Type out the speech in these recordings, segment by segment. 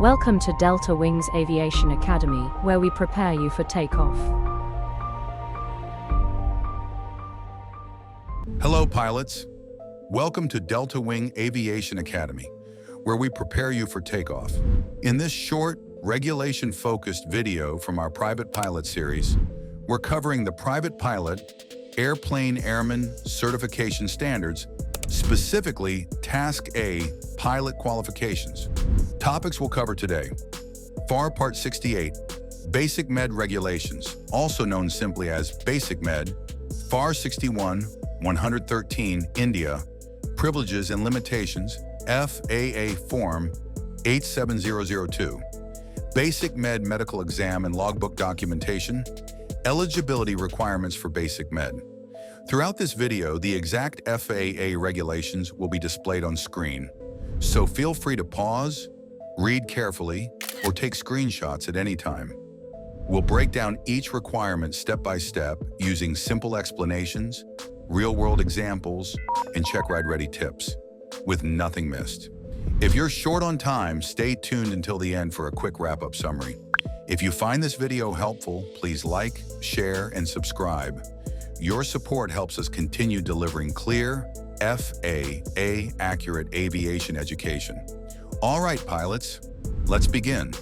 Welcome to Delta Wing Aviation Academy, where we prepare you for takeoff. Hello, pilots. Welcome to Delta Wing Aviation Academy, where we prepare you for takeoff. In this short, regulation-focused video from our Private Pilot series, we're covering the Private Pilot Airplane Airman Certification Standards, specifically Task A pilot qualifications. Topics we'll cover today: FAR Part 68, BasicMed Regulations, also known simply as BasicMed, FAR 61, 113, India, Privileges and Limitations, FAA Form 87002, BasicMed Medical Exam and Logbook Documentation, Eligibility Requirements for BasicMed. Throughout this video, the exact FAA regulations will be displayed on screen, so feel free to pause, read carefully, or take screenshots at any time. We'll break down each requirement step by step using simple explanations, real-world examples, and Checkride-ready tips, with nothing missed. If you're short on time, stay tuned until the end for a quick wrap-up summary. If you find this video helpful, please like, share, and subscribe. Your support helps us continue delivering clear, FAA accurate aviation education. All right, pilots, let's begin.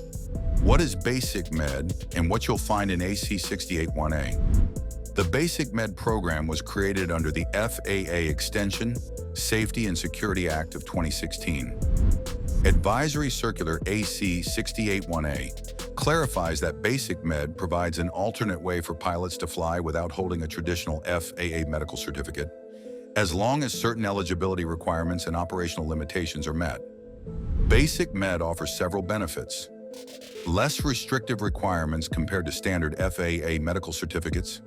What is BasicMed and what you'll find in AC 68-1A? The BasicMed program was created under the FAA Extension, Safety and Security Act of 2016. Advisory Circular AC 68-1A clarifies that BasicMed provides an alternate way for pilots to fly without holding a traditional FAA medical certificate, as long as certain eligibility requirements and operational limitations are met. BasicMed offers several benefits: less restrictive requirements compared to standard FAA medical certificates,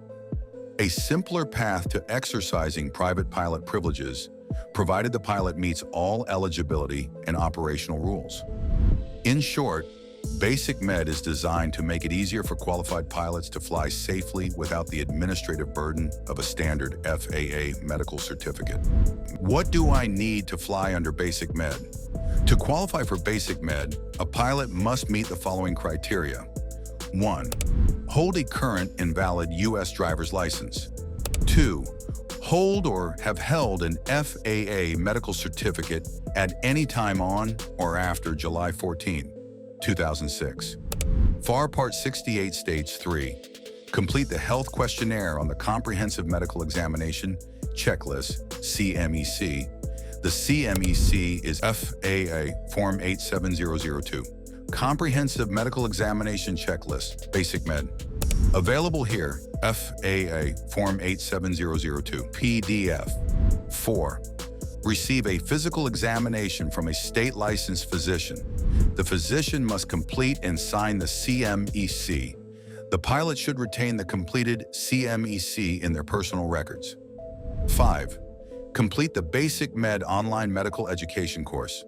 a simpler path to exercising private pilot privileges, provided the pilot meets all eligibility and operational rules. In short, BasicMed is designed to make it easier for qualified pilots to fly safely without the administrative burden of a standard FAA medical certificate. What do I need to fly under BasicMed? To qualify for BasicMed, a pilot must meet the following criteria. 1. Hold a current and valid U.S. driver's license. 2. Hold or have held an FAA medical certificate at any time on or after July 14, 2006. FAR Part 68 states 3. Complete the health questionnaire on the Comprehensive Medical Examination Checklist, CMEC. The CMEC is FAA Form 87002. Comprehensive Medical Examination Checklist, BasicMed. Available here, FAA Form 87002, PDF. 4. Receive a physical examination from a state licensed physician. The physician must complete and sign the CMEC. The pilot should retain the completed CMEC in their personal records. 5. Complete the BasicMed online medical education course.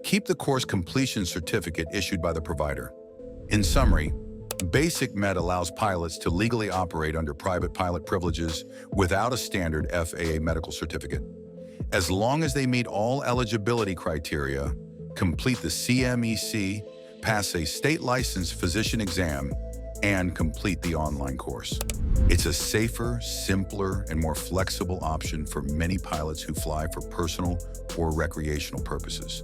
Keep the course completion certificate issued by the provider. In summary, BasicMed allows pilots to legally operate under private pilot privileges without a standard FAA medical certificate, as long as they meet all eligibility criteria, complete the CMEC, pass a state-licensed physician exam, and complete the online course. It's a safer, simpler, and more flexible option for many pilots who fly for personal or recreational purposes.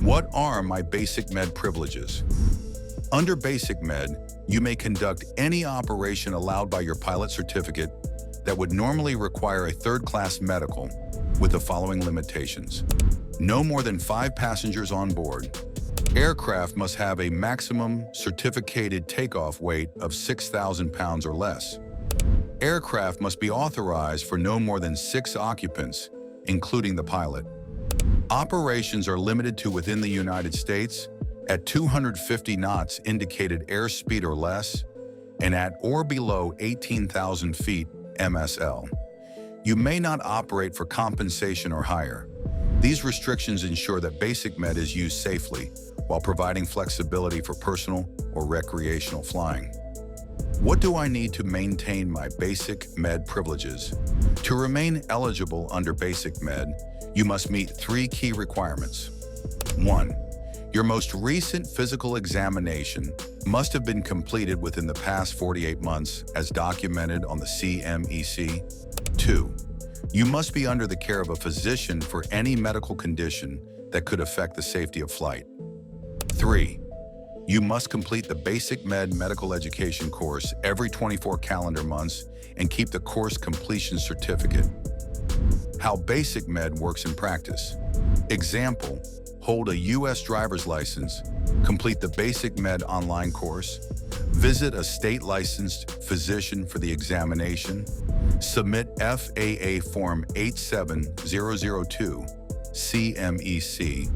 What are my BasicMed privileges? Under BasicMed, you may conduct any operation allowed by your pilot certificate that would normally require a third-class medical with the following limitations: no more than 5 passengers on board. Aircraft must have a maximum certificated takeoff weight of 6,000 pounds or less. Aircraft must be authorized for no more than 6 occupants, including the pilot. Operations are limited to within the United States at 250 knots indicated airspeed or less, and at or below 18,000 feet MSL. You may not operate for compensation or hire. These restrictions ensure that BasicMed is used safely while providing flexibility for personal or recreational flying. What do I need to maintain my BasicMed privileges? To remain eligible under BasicMed, you must meet 3 key requirements. 1. Your most recent physical examination must have been completed within the past 48 months as documented on the CMEC. 2. You must be under the care of a physician for any medical condition that could affect the safety of flight. 3. You must complete the BasicMed medical education course every 24 calendar months and keep the course completion certificate. How BasicMed works in practice. Example, hold a U.S. driver's license, complete the BasicMed online course, visit a state-licensed physician for the examination, submit FAA Form 87002, CMEC,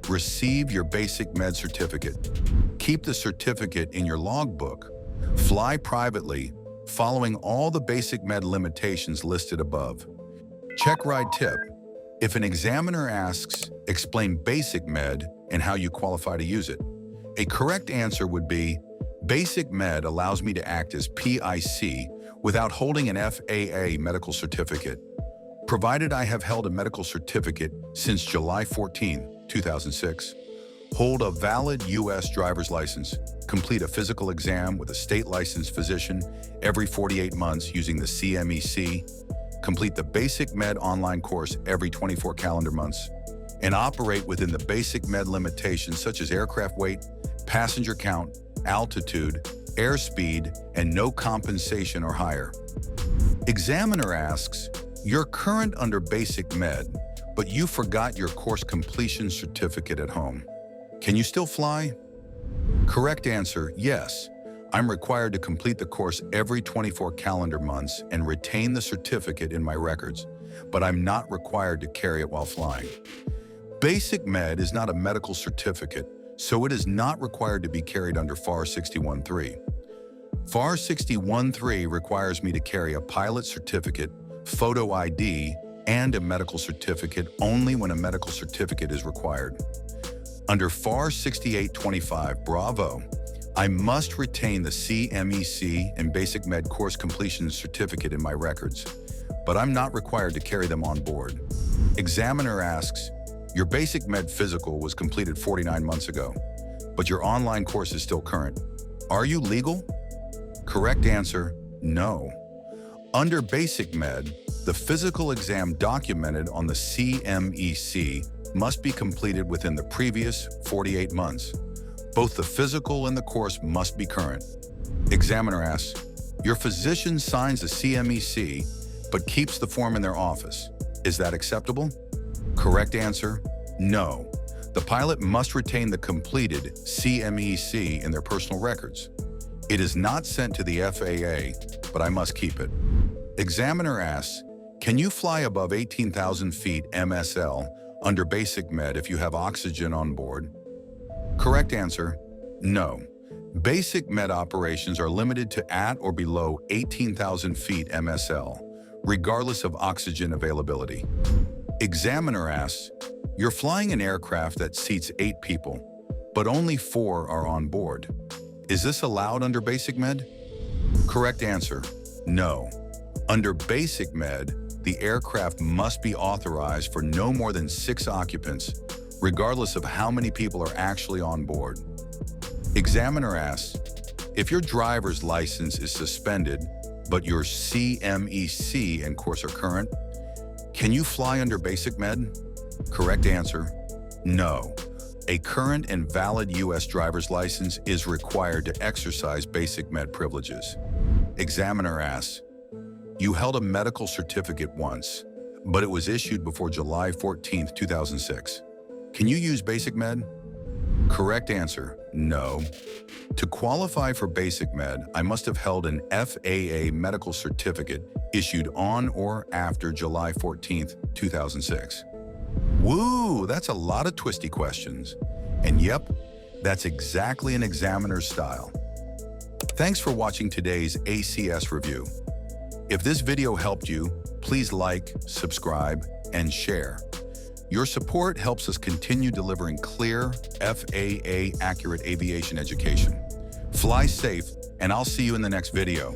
receive your BasicMed certificate, keep the certificate in your logbook, fly privately, following all the BasicMed limitations listed above. Checkride tip. If an examiner asks, explain BasicMed and how you qualify to use it, a correct answer would be, BasicMed allows me to act as PIC without holding an FAA medical certificate, provided I have held a medical certificate since July 14, 2006, hold a valid U.S. driver's license, complete a physical exam with a state-licensed physician every 48 months using the CMEC, complete the BasicMed online course every 24 calendar months, and operate within the BasicMed limitations such as aircraft weight, passenger count, altitude, airspeed, and no compensation or higher. Examiner asks, you're current under BasicMed, but you forgot your course completion certificate at home. Can you still fly? Correct answer, yes. I'm required to complete the course every 24 calendar months and retain the certificate in my records, but I'm not required to carry it while flying. BasicMed is not a medical certificate, so it is not required to be carried under FAR 61.3. FAR 61.3 requires me to carry a pilot certificate, photo ID, and a medical certificate only when a medical certificate is required. Under FAR 68.25 Bravo, I must retain the CMEC and BasicMed course completion certificate in my records, but I'm not required to carry them on board. Examiner asks, your BasicMed physical was completed 49 months ago, but your online course is still current. Are you legal? Correct answer, no. Under BasicMed, the physical exam documented on the CMEC must be completed within the previous 48 months. Both the physical and the course must be current. Examiner asks, your physician signs the CMEC but keeps the form in their office. Is that acceptable? Correct answer, no. The pilot must retain the completed CMEC in their personal records. It is not sent to the FAA, but I must keep it. Examiner asks, can you fly above 18,000 feet MSL under BasicMed if you have oxygen on board? Correct answer, no. BasicMed operations are limited to at or below 18,000 feet MSL, regardless of oxygen availability. Examiner asks, you're flying an aircraft that seats 8 people, but only 4 are on board. Is this allowed under BasicMed? Correct answer, no. Under BasicMed, the aircraft must be authorized for no more than 6 occupants, regardless of how many people are actually on board. Examiner asks, if your driver's license is suspended, but your CMEC and course are current, can you fly under BasicMed? Correct answer, no. A current and valid U.S. driver's license is required to exercise BasicMed privileges. Examiner asks, you held a medical certificate once, but it was issued before July 14, 2006. Can you use BasicMed? Correct answer, no. To qualify for BasicMed, I must have held an FAA medical certificate issued on or after July 14, 2006. Woo, that's a lot of twisty questions. And yep, that's exactly an examiner's style. Thanks for watching today's ACS review. If this video helped you, please like, subscribe, and share. Your support helps us continue delivering clear, FAA-accurate aviation education. Fly safe, and I'll see you in the next video.